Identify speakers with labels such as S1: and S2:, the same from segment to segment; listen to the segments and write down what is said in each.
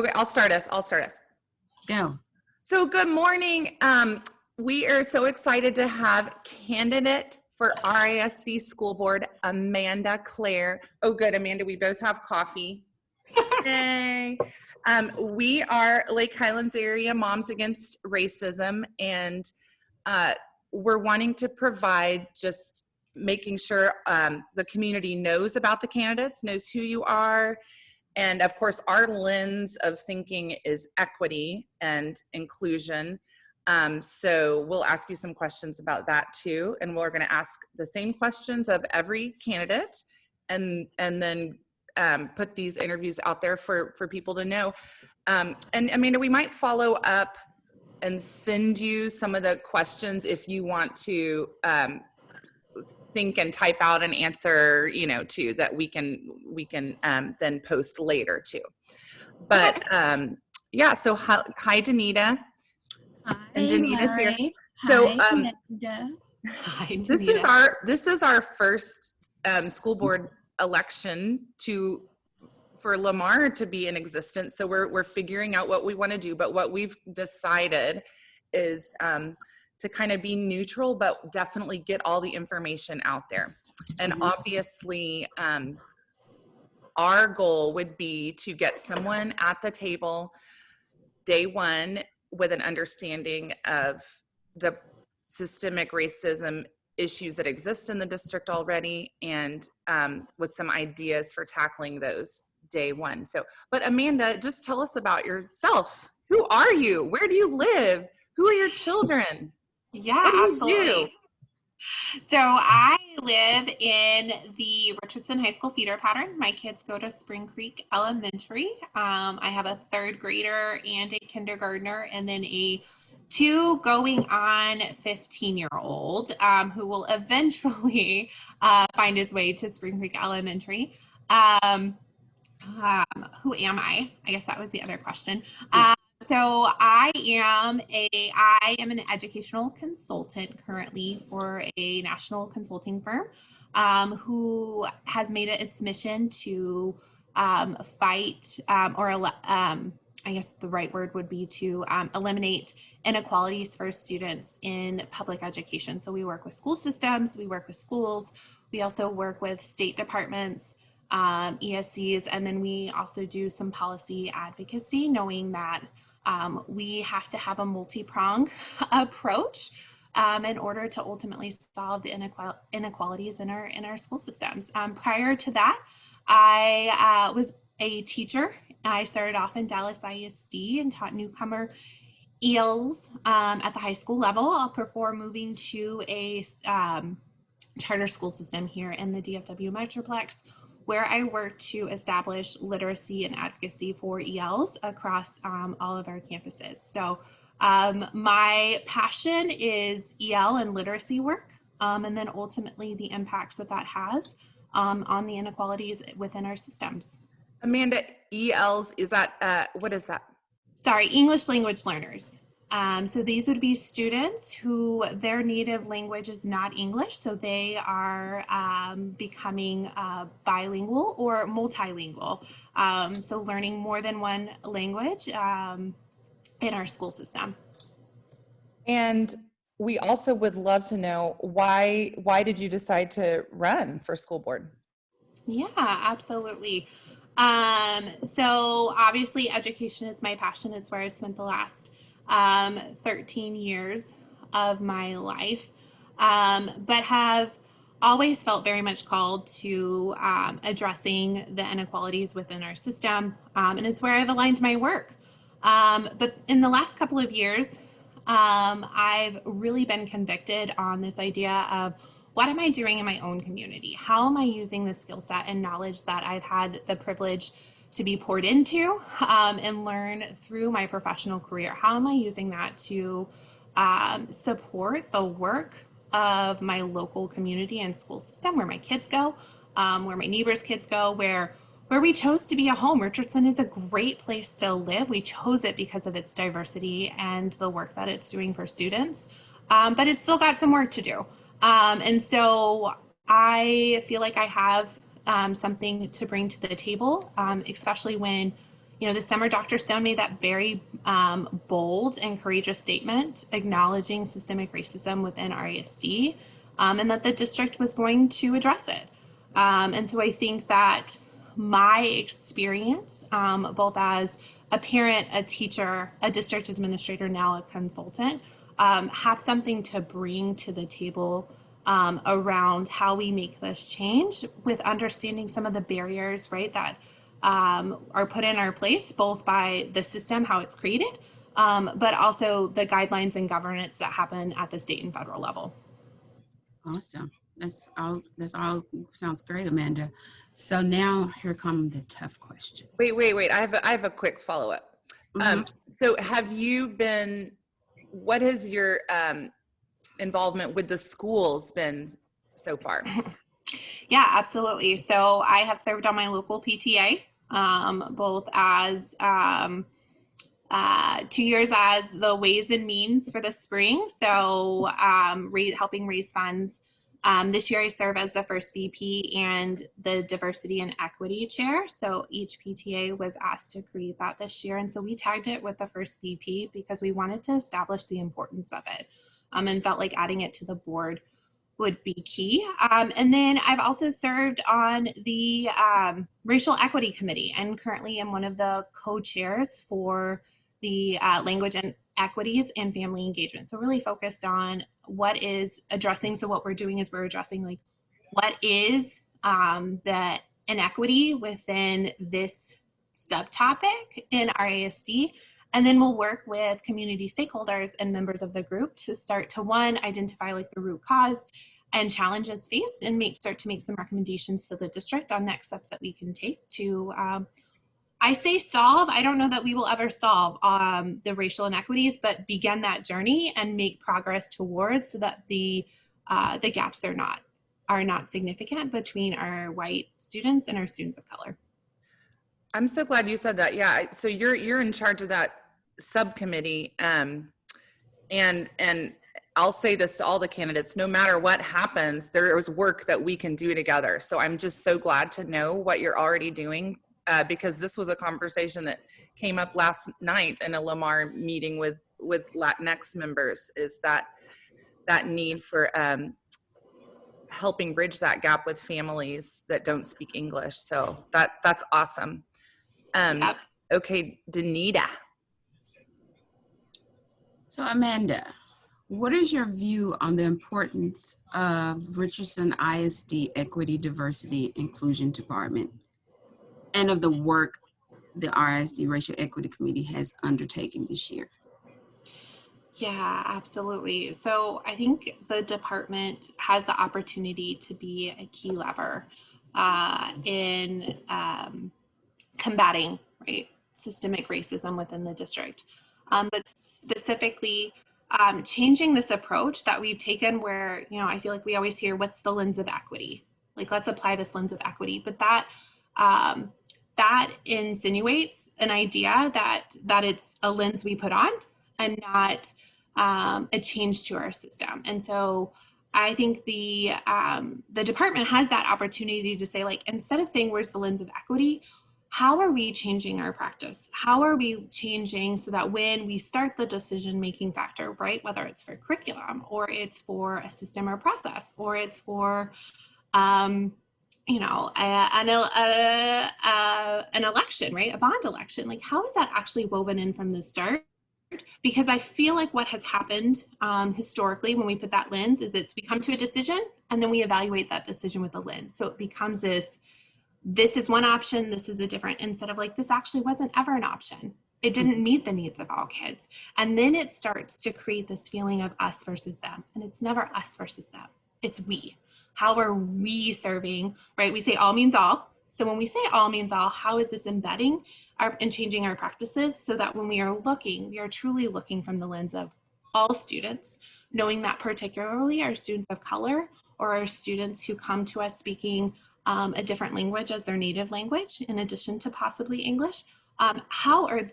S1: Okay, I'll start us.
S2: Go.
S1: So good morning. We are so excited to have candidate for RISD School Board, Amanda Clair. Oh, good, Amanda, we both have coffee. Yay. We are Lake Highlands area Moms Against Racism, and we're wanting to provide just making sure the community knows about the candidates, knows who you are. And of course, our lens of thinking is equity and inclusion. So we'll ask you some questions about that too. And we're gonna ask the same questions of every candidate and then put these interviews out there for people to know. And Amanda, we might follow up and send you some of the questions if you want to think and type out an answer, you know, too, that we can then post later too. But yeah, so hi Danita.
S2: Hi,
S1: and Danita's
S2: Larry.
S1: here. So
S2: Hi,
S3: Hi,
S1: this is our first school board election for Lamar to be in existence. So we're figuring out what we want to do, but what we've decided is to kind of be neutral, but definitely get all the information out there. And obviously, our goal would be to get someone at the table day one with an understanding of the systemic racism issues that exist in the district already, and with some ideas for tackling those day one. So, but Amanda, just tell us about yourself. Who are you? Where do you live? Who are your children?
S3: Yeah,
S1: What do you
S3: absolutely.
S1: do?
S3: So I live in the Richardson High School feeder pattern. My kids go to Spring Creek Elementary. I have a third grader and a kindergartner, and then a 2 going on 15-year-old who will eventually find his way to Spring Creek Elementary. Who am I? I guess that was the other question. So I am an educational consultant currently for a national consulting firm who has made it its mission to fight I guess the right word would be to eliminate inequalities for students in public education. So we work with school systems, we work with schools, we also work with state departments, ESCs, and then we also do some policy advocacy, knowing that we have to have a multi-pronged approach in order to ultimately solve the inequalities in our school systems. Prior to that, I was a teacher. I started off in Dallas ISD and taught newcomer ELs at the high school level before moving to a charter school system here in the DFW Metroplex, where I work to establish literacy and advocacy for ELs across all of our campuses. So my passion is EL and literacy work, and then ultimately the impacts that has on the inequalities within our systems.
S1: Amanda, ELs, is that, what is that?
S3: Sorry, English language learners. So these would be students who their native language is not English, so they are becoming bilingual or multilingual. So learning more than one language in our school system.
S1: And we also would love to know why did you decide to run for school board?
S3: Yeah, absolutely. So obviously education is my passion. It's where I spent the last 13 years of my life, but have always felt very much called to addressing the inequalities within our system, and it's where I've aligned my work. But in the last couple of years, I've really been convicted on this idea of what am I doing in my own community? How am I using the skill set and knowledge that I've had the privilege to be poured into and learn through my professional career? How am I using that to support the work of my local community and school system, where my kids go, where my neighbors' kids go, where we chose to be a home? Richardson is a great place to live. We chose it because of its diversity and the work that it's doing for students, but it's still got some work to do. And so I feel like I have something to bring to the table, especially when this summer, Dr. Stone made that very bold and courageous statement acknowledging systemic racism within RISD, and that the district was going to address it. And so I think that my experience, both as a parent, a teacher, a district administrator, now a consultant, have something to bring to the table around how we make this change, with understanding some of the barriers, right, that are put in our place, both by the system, how it's created, but also the guidelines and governance that happen at the state and federal level.
S2: Awesome. That's all sounds great, Amanda. So now here come the tough questions.
S1: Wait. I have a quick follow-up. So what has your involvement with the schools been so far?
S3: Yeah, absolutely. So I have served on my local PTA, both as 2 years as the Ways and Means for the spring. So helping raise funds. This year I serve as the first VP and the Diversity and Equity Chair. So each PTA was asked to create that this year. And so we tagged it with the first VP because we wanted to establish the importance of it, and felt like adding it to the board would be key. And then I've also served on the Racial Equity Committee, and currently am one of the co-chairs for the Language and Equities and Family Engagement. So really focused on what is addressing. So what we're doing is we're addressing like what is the inequity within this subtopic in RISD. And then we'll work with community stakeholders and members of the group to start to, one, identify like the root cause and challenges faced, and start to make some recommendations to the district on next steps that we can take to, I say solve. I don't know that we will ever solve the racial inequities, but begin that journey and make progress towards, so that the gaps are not significant between our white students and our students of color.
S1: I'm so glad you said that. Yeah. So you're in charge of that subcommittee. And I'll say this to all the candidates: no matter what happens, there is work that we can do together. So I'm just so glad to know what you're already doing, because this was a conversation that came up last night in a Lamar meeting with Latinx members, is that need for helping bridge that gap with families that don't speak English. So that's awesome.
S3: Yep.
S1: Okay, Danita.
S2: So Amanda, what is your view on the importance of Richardson ISD Equity, Diversity, Inclusion Department, and of the work the RISD Racial Equity Committee has undertaken this year?
S3: Yeah, absolutely. So I think the department has the opportunity to be a key lever in combating, right, systemic racism within the district. But specifically, changing this approach that we've taken, where, I feel like we always hear, what's the lens of equity? Like, let's apply this lens of equity. But that insinuates an idea that it's a lens we put on and not a change to our system. And so I think the department has that opportunity to say, like, instead of saying where's the lens of equity, how are we changing our practice? How are we changing so that when we start the decision-making factor, right, whether it's for curriculum or it's for a system or process, or it's for, an election, right, a bond election, like, how is that actually woven in from the start? Because I feel like what has happened historically when we put that lens is we come to a decision and then we evaluate that decision with a lens. So it becomes this is one option, this is a different, instead of like, this actually wasn't ever an option. It didn't meet the needs of all kids. And then it starts to create this feeling of us versus them. And it's never us versus them, it's we. How are we serving, right? We say all means all. So when we say all means all, how is this embedding and changing our practices so that when we are truly looking from the lens of all students, knowing that particularly our students of color or our students who come to us speaking a different language as their native language, in addition to possibly English, how are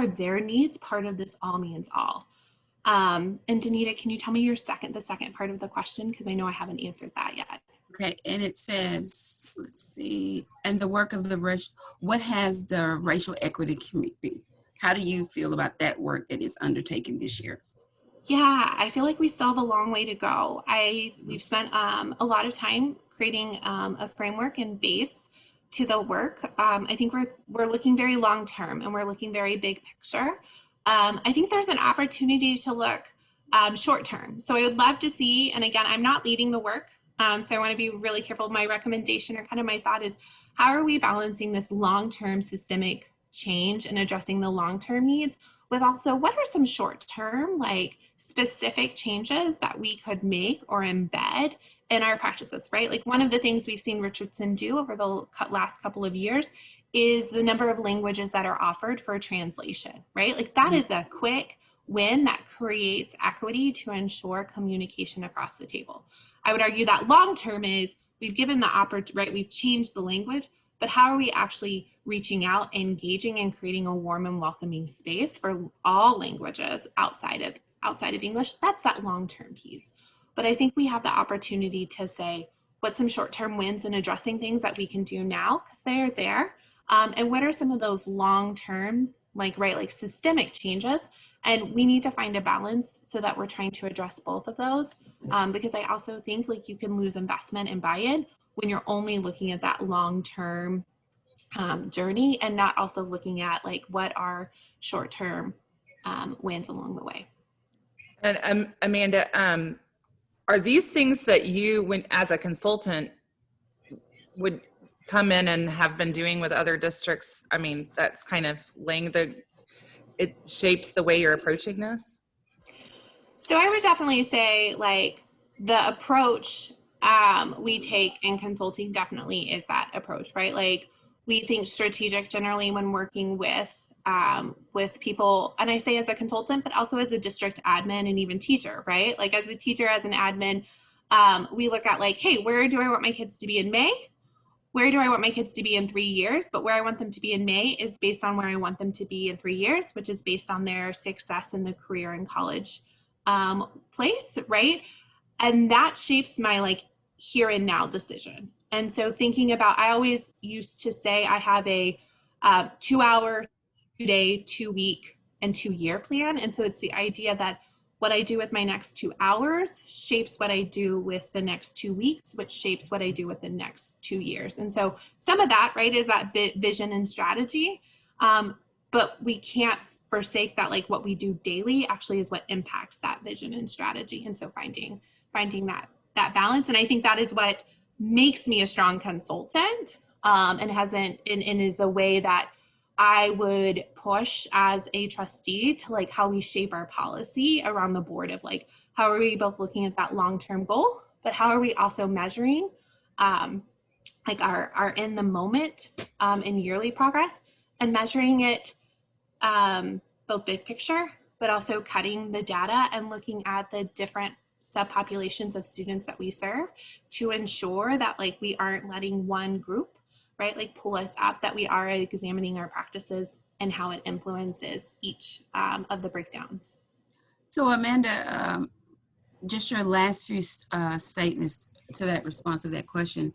S3: their needs part of this all means all? And Danita, can you tell me the second part of the question? Because I know I haven't answered that yet.
S2: Okay, and it says, let's see, and the work of what has the racial equity committee? How do you feel about that work that is undertaken this year?
S3: Yeah, I feel like we still have a long way to go. We've spent a lot of time creating a framework and base to the work. I think we're looking very long term and we're looking very big picture. I think there's an opportunity to look short term. So I would love to see, and again, I'm not leading the work, so I want to be really careful. My recommendation or kind of my thought is, how are we balancing this long term systemic change and addressing the long term needs with also what are some short term, like specific changes that we could make or embed in our practices, right? Like one of the things we've seen Richardson do over the last couple of years is the number of languages that are offered for translation, right? Like that is a quick win that creates equity to ensure communication across the table. I would argue that long term is we've given the opportunity, right? We've changed the language, but how are we actually reaching out, engaging, and creating a warm and welcoming space for all languages outside of English? That's that long-term piece. But I think we have the opportunity to say what some short-term wins in addressing things that we can do now because they're there, and what are some of those long-term, like systemic changes. And we need to find a balance so that we're trying to address both of those, because I also think like you can lose investment and buy-in when you're only looking at that long-term journey and not also looking at like what are short-term wins along the way.
S1: And Amanda, are these things that you, when as a consultant, would come in and have been doing with other districts? I mean, that's kind of it shapes the way you're approaching this?
S3: So I would definitely say like the approach we take in consulting definitely is that approach, right? Like we think strategic generally when working with people, and I say as a consultant, but also as a district admin and even teacher, right? Like as a teacher, as an admin, we look at like, hey, where do I want my kids to be in May? Where do I want my kids to be in 3 years? But where I want them to be in May is based on where I want them to be in 3 years, which is based on their success in the career and college place, right? And that shapes my like here and now decision. And so thinking about, I always used to say I have a 2-hour, 2-day, 2-week, and 2-year plan. And so it's the idea that what I do with my next 2 hours shapes what I do with the next 2 weeks, which shapes what I do with the next 2 years. And so some of that, right, is that vision and strategy. But we can't forsake that like what we do daily actually is what impacts that vision and strategy. And so finding that balance. And I think that is what makes me a strong consultant, and is the way that I would push as a trustee to like how we shape our policy around the board of like, how are we both looking at that long-term goal, but how are we also measuring like our in the moment and yearly progress, and measuring it both big picture, but also cutting the data and looking at the different subpopulations of students that we serve to ensure that like we aren't letting one group, right, like pull us up, that we are examining our practices and how it influences each of the breakdowns.
S2: So Amanda, just your last few statements to that response of that question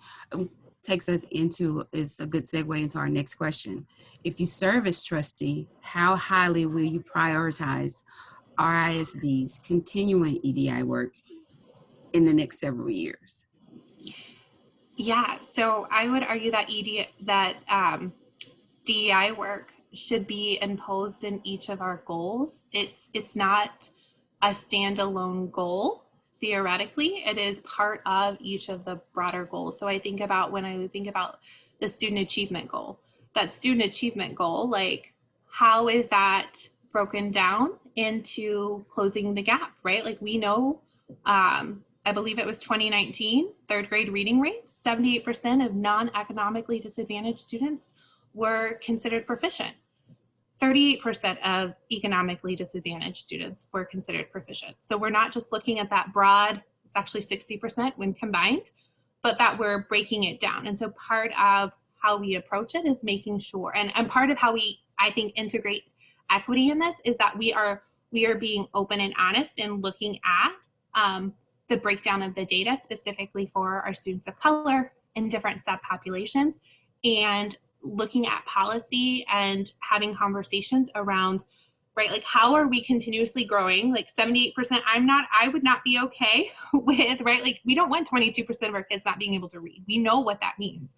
S2: takes us is a good segue into our next question. If you serve as trustee, how highly will you prioritize RISD's continuing EDI work in the next several years?
S3: Yeah, so I would argue that DEI work should be imposed in each of our goals. It's not a standalone goal. Theoretically, it is part of each of the broader goals. So when I think about the student achievement goal, like how is that broken down into closing the gap, right? Like we know, I believe it was 2019, third grade reading rates, 78% of non-economically disadvantaged students were considered proficient. 38% of economically disadvantaged students were considered proficient. So we're not just looking at that broad, it's actually 60% when combined, but that we're breaking it down. And so part of how we approach it is making sure, and part of how we, I think, integrate equity in this is that we are being open and honest and looking at the breakdown of the data specifically for our students of color in different subpopulations, and looking at policy and having conversations around, right, like how are we continuously growing? Like 78%, I would not be okay with, right? Like we don't want 22% of our kids not being able to read. We know what that means.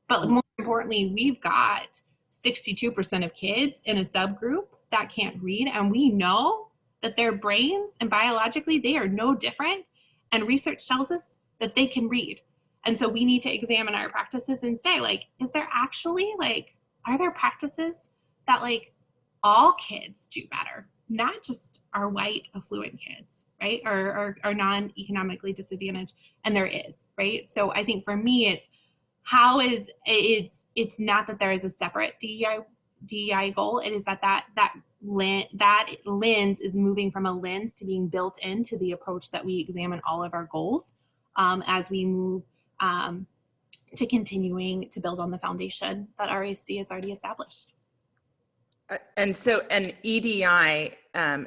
S3: But more importantly, we've got 62% of kids in a subgroup that can't read, and we know that their brains and biologically they are no different, and research tells us that they can read. And so we need to examine our practices and say, like, is there actually, like, are there practices that like all kids do better, not just our white affluent kids, right, or non-economically disadvantaged? And there is, right? So I think for me, it's not that there is a separate DEI goal. It is that lens is moving from a lens to being built into the approach that we examine all of our goals as we move to continuing to build on the foundation that RISD has already established.
S1: And EDI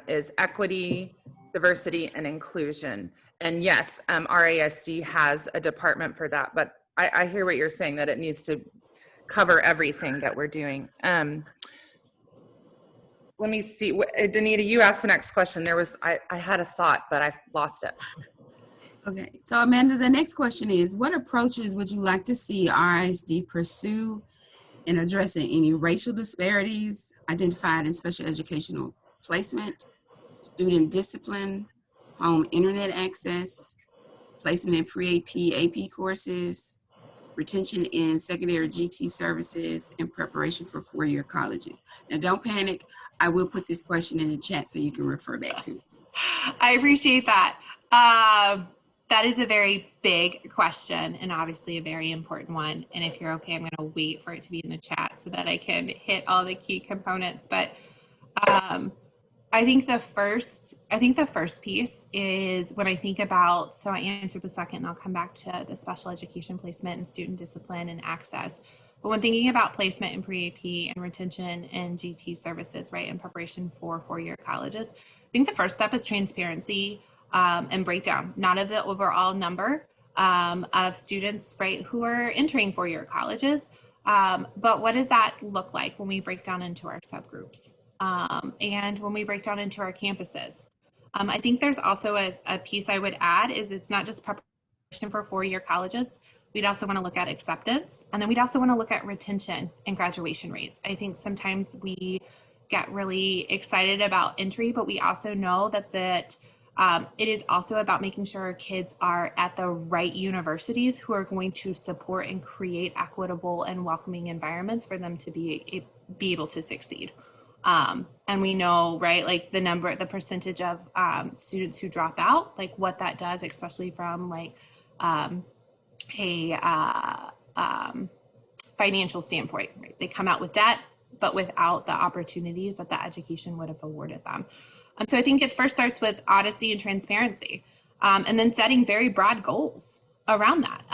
S1: is equity, diversity, and inclusion. And yes, RISD has a department for that, but I hear what you're saying, that it needs to cover everything that we're doing. Let me see, Danita, you asked the next question. I had a thought, but I've lost it.
S2: Okay, so Amanda, the next question is, what approaches would you like to see RISD pursue in addressing any racial disparities identified in special educational placement, student discipline, home internet access, placement in pre-AP, AP courses, retention in secondary GT services, and preparation for four-year colleges? Now, don't panic. I will put this question in the chat so you can refer back to it.
S3: I appreciate that. That is a very big question and obviously a very important one. And if you're okay, I'm going to wait for it to be in the chat so that I can hit all the key components. But I think the first piece is when I think about, so I answered the second and I'll come back to the special education placement and student discipline and access. But when thinking about placement in pre-AP and retention and GT services, right, in preparation for four-year colleges, I think the first step is transparency and breakdown, not of the overall number of students, right, who are entering four-year colleges, but what does that look like when we break down into our subgroups and when we break down into our campuses? I think there's also a piece I would add is it's not just preparation for four-year colleges. We'd also want to look at acceptance, and then we'd also want to look at retention and graduation rates. I think sometimes we get really excited about entry, but we also know that it is also about making sure our kids are at the right universities who are going to support and create equitable and welcoming environments for them to be able to succeed. And we know, right, like the percentage of students who drop out, like what that does, especially from like a financial standpoint, right? They come out with debt, but without the opportunities that the education would have awarded them. So I think it first starts with honesty and transparency, and then setting very broad goals around that.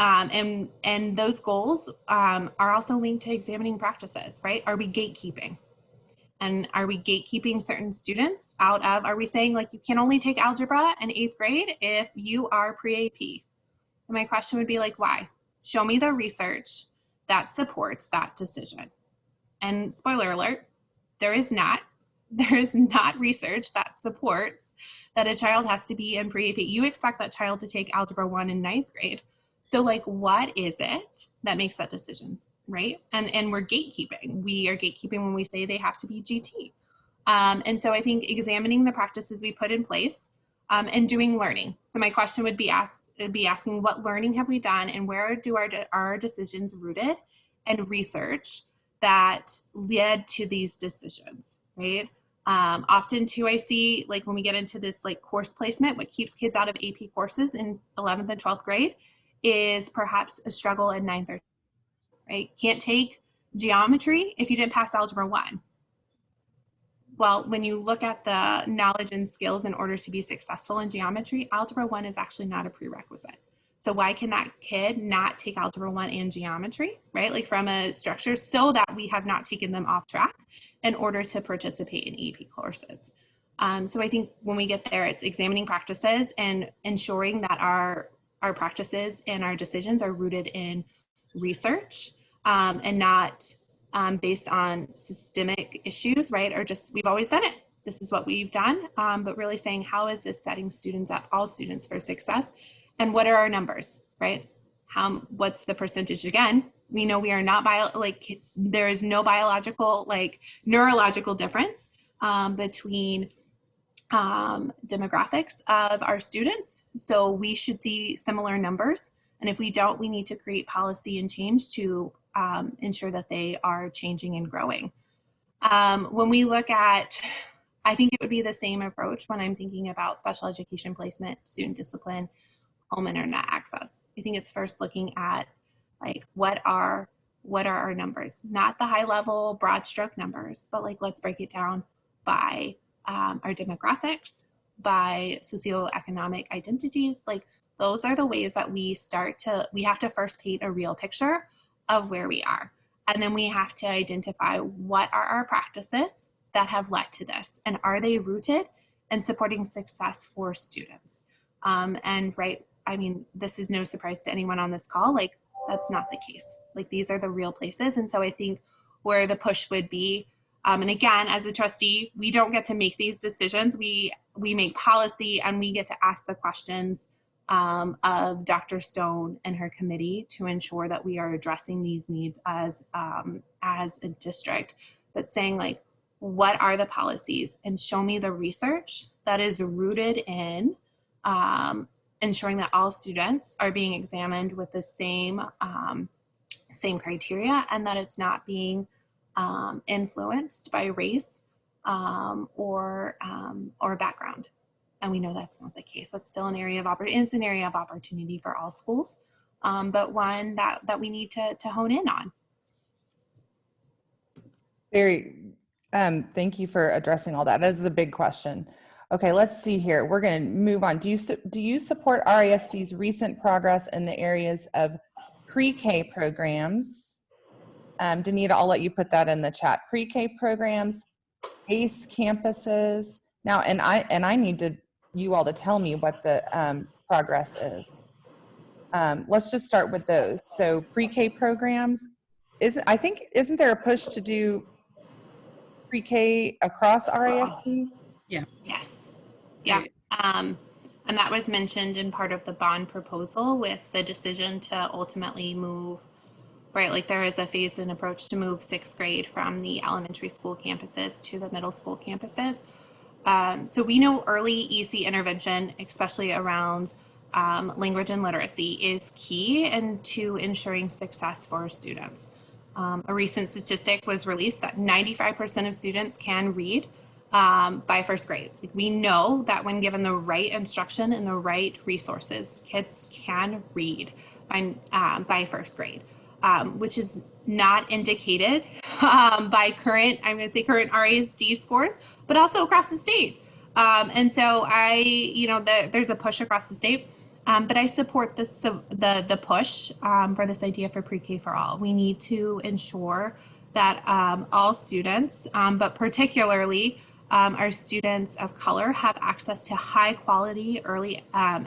S3: And those goals are also linked to examining practices, right? Are we gatekeeping? And are we gatekeeping certain students out of, are we saying like you can only take algebra in 8th grade if you are pre-AP? And my question would be like, why? Show me the research that supports that decision. And spoiler alert, there is not research that supports that a child has to be in pre-AP. You expect that child to take Algebra 1 in 9th grade. So like, what is it that makes that decision, right? And we're gatekeeping. We are gatekeeping when we say they have to be GT. And so I think examining the practices we put in place and doing learning. So my question would be asking what learning have we done and where do our decisions rooted in research that led to these decisions, right? Often too, I see like when we get into this like course placement, what keeps kids out of AP courses in 11th and 12th grade is perhaps a struggle in 9th or 10th, right? Can't take geometry if you didn't pass Algebra 1. Well, when you look at the knowledge and skills in order to be successful in geometry, Algebra 1 is actually not a prerequisite. So why can that kid not take Algebra 1 and geometry, right? Like from a structure, so that we have not taken them off track in order to participate in AP courses. So I think when we get there, it's examining practices and ensuring that our practices and our decisions are rooted in research, and not based on systemic issues, right? Or just, we've always done it. This is what we've done, but really saying, how is this setting students up, all students, for success? And what are our numbers, right? What's the percentage? Again, we know we are not there is no biological, neurological difference between demographics of our students. So we should see similar numbers. And if we don't, we need to create policy and change to ensure that they are changing and growing. When we look at, I think it would be the same approach when I'm thinking about special education placement, student discipline, home internet access. I think it's first looking at what are our numbers, not the high level broad stroke numbers, but let's break it down by our demographics, by socioeconomic identities. Those are the ways that we have to first paint a real picture of where we are. And then we have to identify what are our practices that have led to this, and are they rooted in supporting success for students? This is no surprise to anyone on this call. That's not the case. These are the real places. And so I think where the push would be, and again, as a trustee, we don't get to make these decisions. We make policy, and we get to ask the questions of Dr. Stone and her committee to ensure that we are addressing these needs as a district. But saying what are the policies, and show me the research that is rooted in ensuring that all students are being examined with the same criteria, and that it's not being influenced by race or background. And we know that's not the case. That's still an area of opportunity for all schools, but one that we need to hone in on.
S1: Thank you for addressing all that. This is a big question. Okay, let's see here. We're going to move on. Do you support RISD's recent progress in the areas of pre-K programs? Danita, I'll let you put that in the chat. Pre-K programs, ACE campuses. Now, and I need you all to tell me what the progress is. Let's just start with those. So pre-K programs, isn't there a push to do pre-K across RISD?
S2: Yeah.
S3: Yes. Yeah. And that was mentioned in part of the bond proposal with the decision to ultimately move, right? There is a phased-in approach to move 6th grade from the elementary school campuses to the middle school campuses. So we know early EC intervention, especially around language and literacy, is key and to ensuring success for students. A recent statistic was released that 95% of students can read by 1st grade. We know that when given the right instruction and the right resources, kids can read by 1st grade, which is not indicated by current RISD scores, but also across the state. And so there's a push across the state, but I support the push for this idea for pre-K for all. We need to ensure that all students, but particularly our students of color, have access to high quality early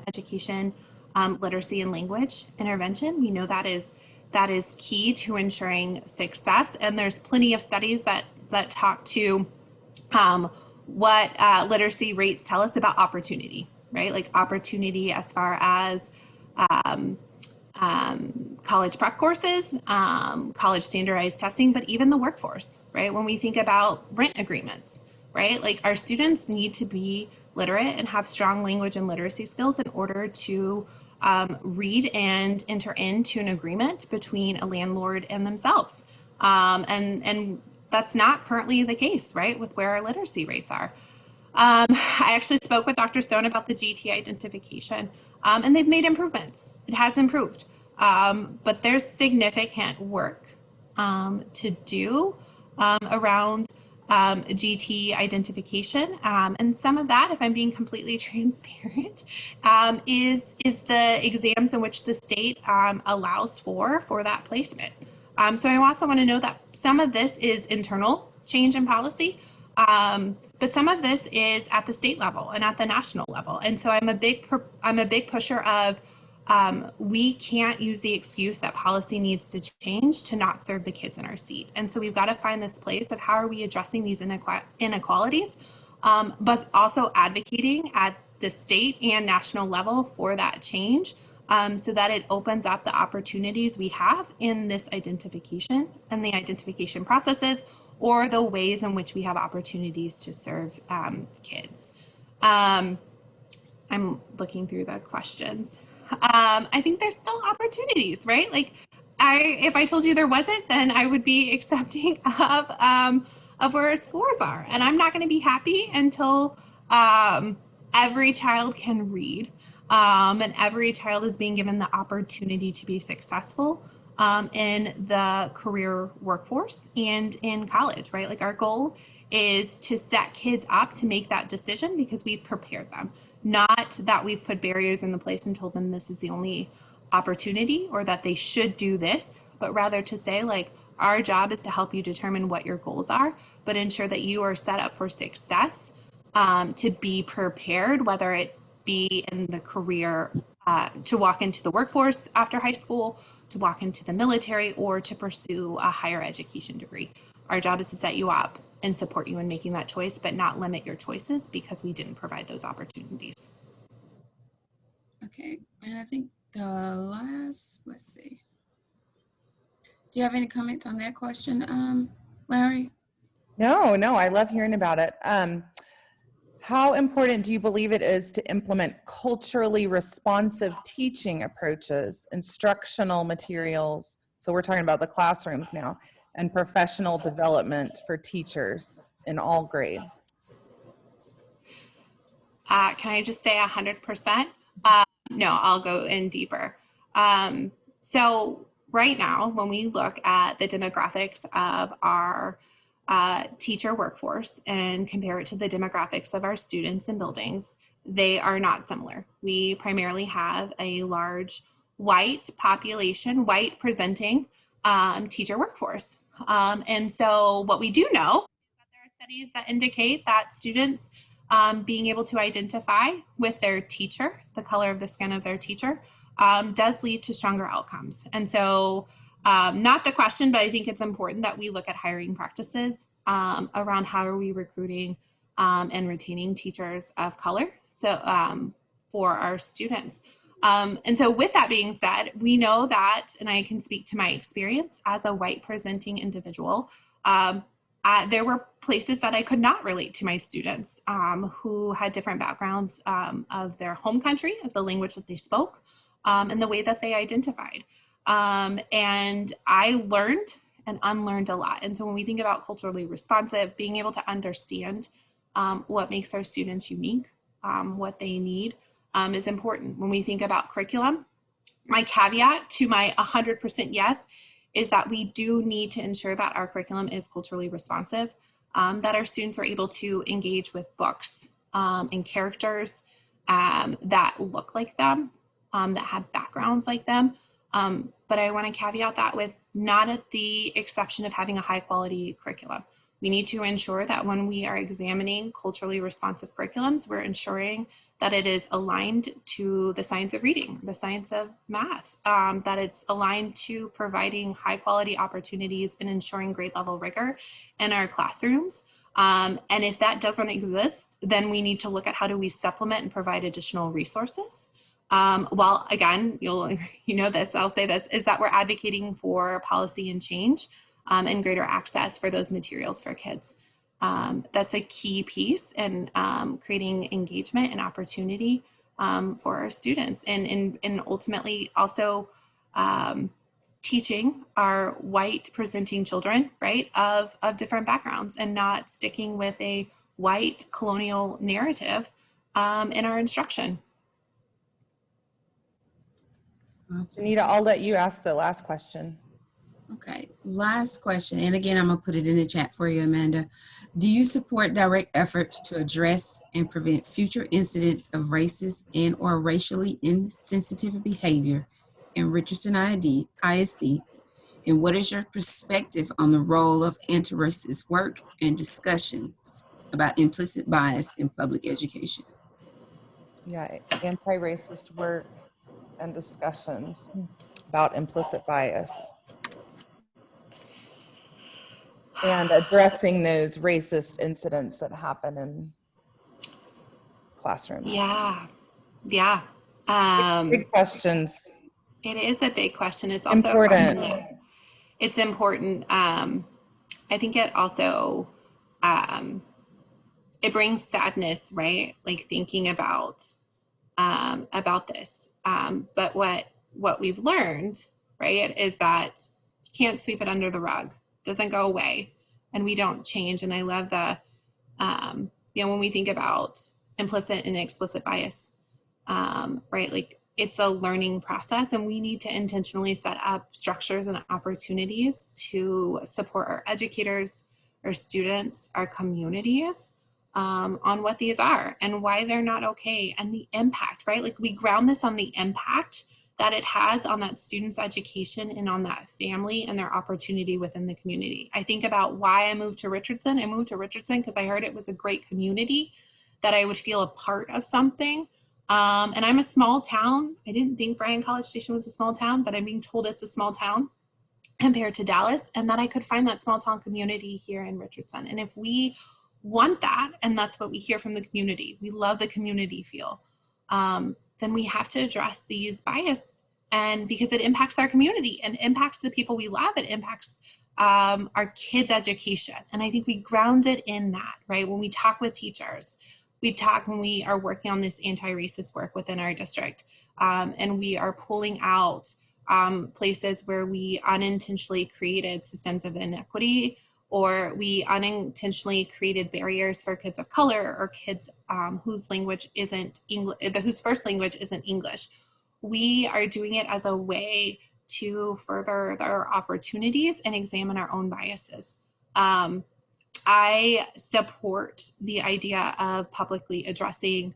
S3: education, literacy and language intervention. We know that is key to ensuring success. And there's plenty of studies that talk to what literacy rates tell us about opportunity, right? Opportunity as far as college prep courses, college standardized testing, but even the workforce, right? When we think about rent agreements, right? Our students need to be literate and have strong language and literacy skills in order to read and enter into an agreement between a landlord and themselves. And that's not currently the case, right, with where our literacy rates are. I actually spoke with Dr. Stone about the GT identification, and they've made improvements. It has improved, but there's significant work to do around GT identification, and some of that, if I'm being completely transparent, is the exams in which the state allows for that placement. So I also want to know that some of this is internal change in policy, But some of this is at the state level and at the national level. And so I'm a big pusher of we can't use the excuse that policy needs to change to not serve the kids in our seat. And so we've got to find this place of how are we addressing these inequalities, but also advocating at the state and national level for that change, so that it opens up the opportunities we have in this identification and the identification processes, or the ways in which we have opportunities to serve kids. I'm looking through the questions. I think there's still opportunities, right? Like, if I told you there wasn't, then I would be accepting of where our scores are, and I'm not going to be happy until every child can read, and every child is being given the opportunity to be successful in the career workforce and in college, right? Like, our goal is to set kids up to make that decision because we've prepared them, not that we've put barriers in the place and told them this is the only opportunity or that they should do this, but rather to say, like, our job is to help you determine what your goals are, but ensure that you are set up for success, to be prepared, whether it be in the career, to walk into the workforce after high school, to walk into the military, or to pursue a higher education degree. Our job is to set you up and support you in making that choice, but not limit your choices because we didn't provide those opportunities.
S2: Okay, and I think the last, let's see. Do you have any comments on that question, Larry?
S1: No, I love hearing about it. How important do you believe it is to implement culturally responsive teaching approaches, instructional materials? So we're talking about the classrooms now, and professional development for teachers in all grades.
S3: Can I just say 100%? No, I'll go in deeper. So right now, when we look at the demographics of our teacher workforce and compare it to the demographics of our students and buildings, they are not similar. We primarily have a large white population, white presenting teacher workforce. And so what we do know is that there are studies that indicate that students being able to identify with their teacher, the color of the skin of their teacher, does lead to stronger outcomes. And so not the question, but I think it's important that we look at hiring practices around how are we recruiting and retaining teachers of color, so for our students. And so with that being said, we know that, and I can speak to my experience as a white presenting individual, there were places that I could not relate to my students who had different backgrounds of their home country, of the language that they spoke, and the way that they identified. And I learned and unlearned a lot. And so when we think about culturally responsive, being able to understand what makes our students unique, what they need, is important. When we think about curriculum, my caveat to my 100% yes is that we do need to ensure that our curriculum is culturally responsive, that our students are able to engage with books and characters that look like them, that have backgrounds like them. But I want to caveat that with not at the exception of having a high quality curriculum. We need to ensure that when we are examining culturally responsive curriculums, we're ensuring that it is aligned to the science of reading, the science of math, that it's aligned to providing high quality opportunities and ensuring grade level rigor in our classrooms. And if that doesn't exist, then we need to look at how do we supplement and provide additional resources. While again, you know this, I'll say this, is that we're advocating for policy and change and greater access for those materials for kids. That's a key piece in creating engagement and opportunity for our students, and ultimately also teaching our white presenting children, right, of different backgrounds, and not sticking with a white colonial narrative in our instruction.
S2: Awesome.
S1: Anita, I'll let you ask the last question.
S2: Okay, last question. And again, I'm gonna put it in the chat for you, Amanda. Do you support direct efforts to address and prevent future incidents of racist and or racially insensitive behavior in Richardson ISD? And what is your perspective on the role of anti-racist work and discussions about implicit bias in public education.
S1: Yeah, anti-racist work and discussions about implicit bias and addressing those racist incidents that happen in classrooms.
S3: Yeah. Yeah.
S1: Big questions.
S3: It is a big question. It's also a
S1: Important.
S3: question that it's important. I think it also it brings sadness, right? Like thinking about this. But what we've learned, right, is that you can't sweep it under the rug. It doesn't go away, and we don't change. And I love the when we think about implicit and explicit bias, right? Like it's a learning process, and we need to intentionally set up structures and opportunities to support our educators, our students, our communities on what these are and why they're not okay, and the impact, right? Like we ground this on the impact that it has on that student's education and on that family and their opportunity within the community. I think about why I moved to Richardson. I moved to Richardson because I heard it was a great community, that I would feel a part of something. And I'm a small town. I didn't think Bryan College Station was a small town, but I'm being told it's a small town compared to Dallas, and that I could find that small town community here in Richardson. And if we want that, and that's what we hear from the community, we love the community feel, then we have to address these bias, and because it impacts our community and impacts the people we love, it impacts our kids' education. And I think we ground it in that, right? When we talk with teachers, when we are working on this anti-racist work within our district, and we are pulling out places where we unintentionally created systems of inequity, or we unintentionally created barriers for kids of color or kids whose language isn't English, whose first language isn't English. We are doing it as a way to further their opportunities and examine our own biases. I support the idea of publicly addressing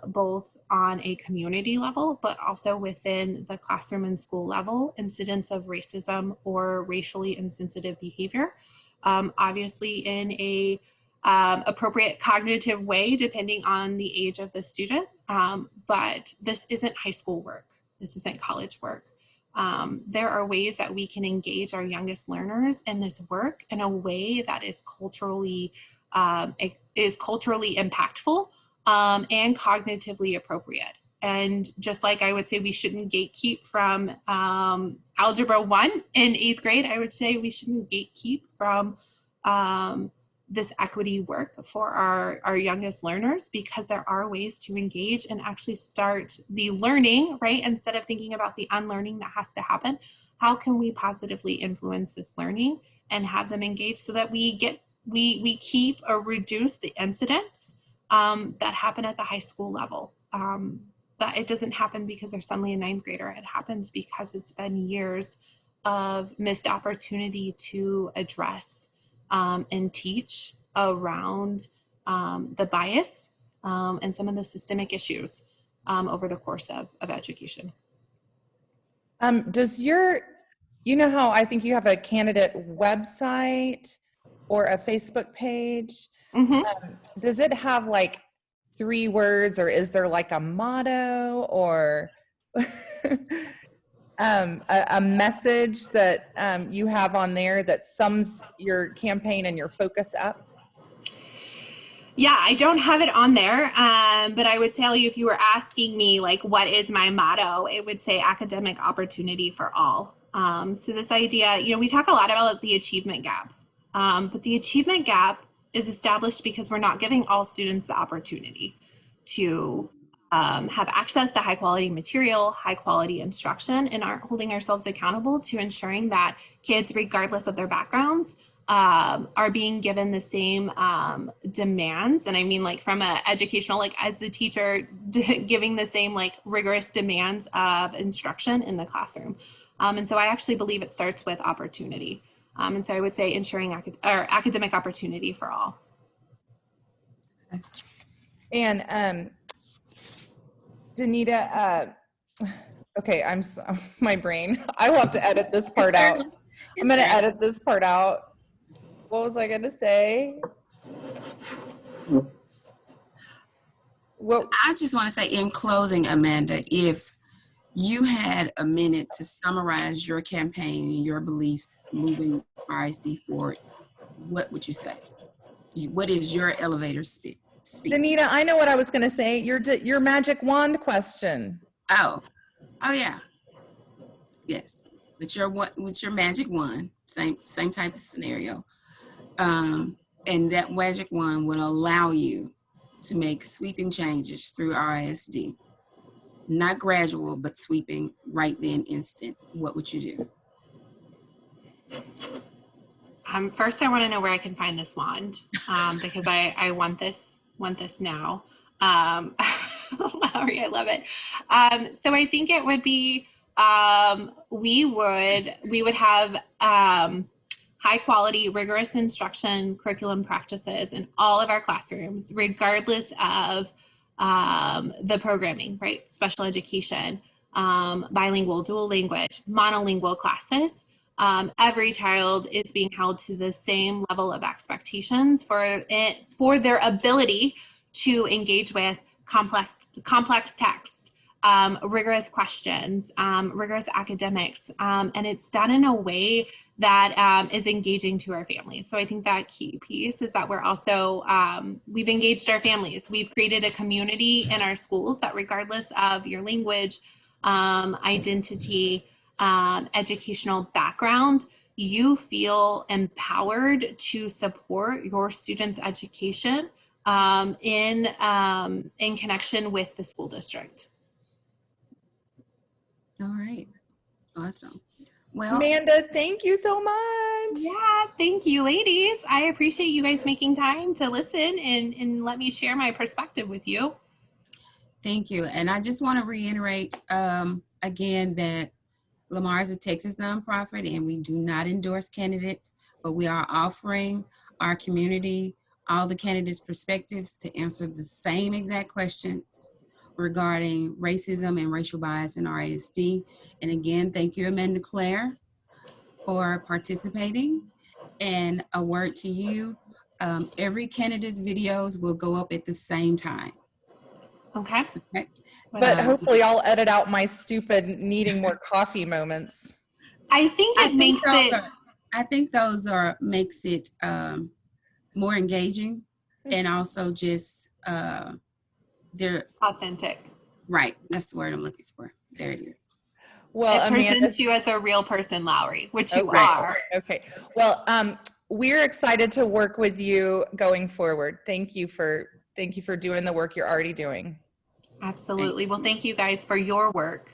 S3: both on a community level, but also within the classroom and school level, incidents of racism or racially insensitive behavior. Obviously in a appropriate cognitive way, depending on the age of the student. But this isn't high school work. This isn't college work. There are ways that we can engage our youngest learners in this work in a way that is culturally impactful and cognitively appropriate. And just like I would say we shouldn't gatekeep from Algebra 1 in 8th grade, I would say we shouldn't gatekeep from this equity work for our youngest learners, because there are ways to engage and actually start the learning, right? Instead of thinking about the unlearning that has to happen, how can we positively influence this learning and have them engage so that we keep or reduce the incidents that happen at the high school level. That it doesn't happen because they're suddenly a 9th grader. It happens because it's been years of missed opportunity to address and teach around the bias and some of the systemic issues over the course of education.
S1: Does you know how I think you have a candidate website or a Facebook page?
S3: Mm-hmm.
S1: Does it have like 3 words, or is there like a motto or a message that you have on there that sums your campaign and your focus up?
S3: Yeah, I don't have it on there, but I would tell you, if you were asking me like what is my motto, it would say academic opportunity for all. So this idea, we talk a lot about the achievement gap, but the achievement gap is established because we're not giving all students the opportunity to have access to high quality material, high quality instruction, and aren't holding ourselves accountable to ensuring that kids, regardless of their backgrounds, are being given the same demands. And I mean, like from an educational, like as the teacher giving the same like rigorous demands of instruction in the classroom. And so I actually believe it starts with opportunity. And so I would say ensuring academic opportunity for all.
S1: And Danita, okay, my brain. I will have to edit this part out. I'm going to edit this part out. What was I going to say? Well,
S2: I just want to say in closing, Amanda, if you had a minute to summarize your campaign and your beliefs moving RISD forward, what would you say? What is your elevator speak?
S1: Danita, I know what I was going to say. Your magic wand question.
S2: Oh yeah, yes. With your magic wand, same type of scenario, and that magic wand will allow you to make sweeping changes through RISD, not gradual, but sweeping right then, instant. What would you do?
S3: First, I want to know where I can find this wand because I want this now. Lowry, I love it. So I think it would be we would have high quality, rigorous instruction curriculum practices in all of our classrooms, regardless of the programming, right? Special education, bilingual, dual language, monolingual classes. Every child is being held to the same level of expectations for their ability to engage with complex text, rigorous questions, rigorous academics, and it's done in a way that is engaging to our families. So I think that key piece is that we're also, we've engaged our families. We've created a community in our schools that regardless of your language, identity, educational background, you feel empowered to support your students' education in connection with the school district.
S2: All right, awesome. Well,
S1: Amanda, thank you so much.
S3: Yeah, thank you, ladies. I appreciate you guys making time to listen and let me share my perspective with you.
S2: thank you. And I just want to reiterate again that Lamar is a Texas nonprofit and we do not endorse candidates, but we are offering our community all the candidates' perspectives to answer the same exact questions regarding racism and racial bias in RISD. And again, thank you, Amanda Clair, for participating. And a word to you, every candidate's videos will go up at the same time.
S3: Okay.
S2: Okay?
S1: But hopefully I'll edit out my stupid needing more coffee moments.
S3: I think it makes it.
S2: I think those makes it more engaging and also just they're
S3: Authentic.
S2: right. That's the word I'm looking for. There it is.
S1: Well,
S3: It
S1: Amanda,
S3: presents you as a real person, Lowry, which you
S1: okay,
S3: are.
S1: Okay. Well, we're excited to work with you going forward. Thank you for doing the work you're already doing.
S3: Absolutely. Well, thank you guys for your work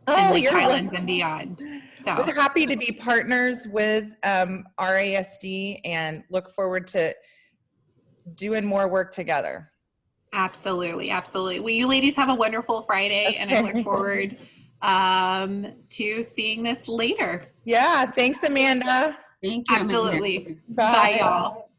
S3: in
S1: Oh,
S3: Lake
S1: you're
S3: Highlands and beyond. So
S1: we're happy to be partners with RISD and look forward to doing more work together.
S3: absolutely. Absolutely. Well, you ladies have a wonderful Friday and I look forward to seeing this later.
S1: Yeah. Thanks, Amanda.
S2: Thank you.
S3: Absolutely.
S1: Bye.
S3: Bye y'all.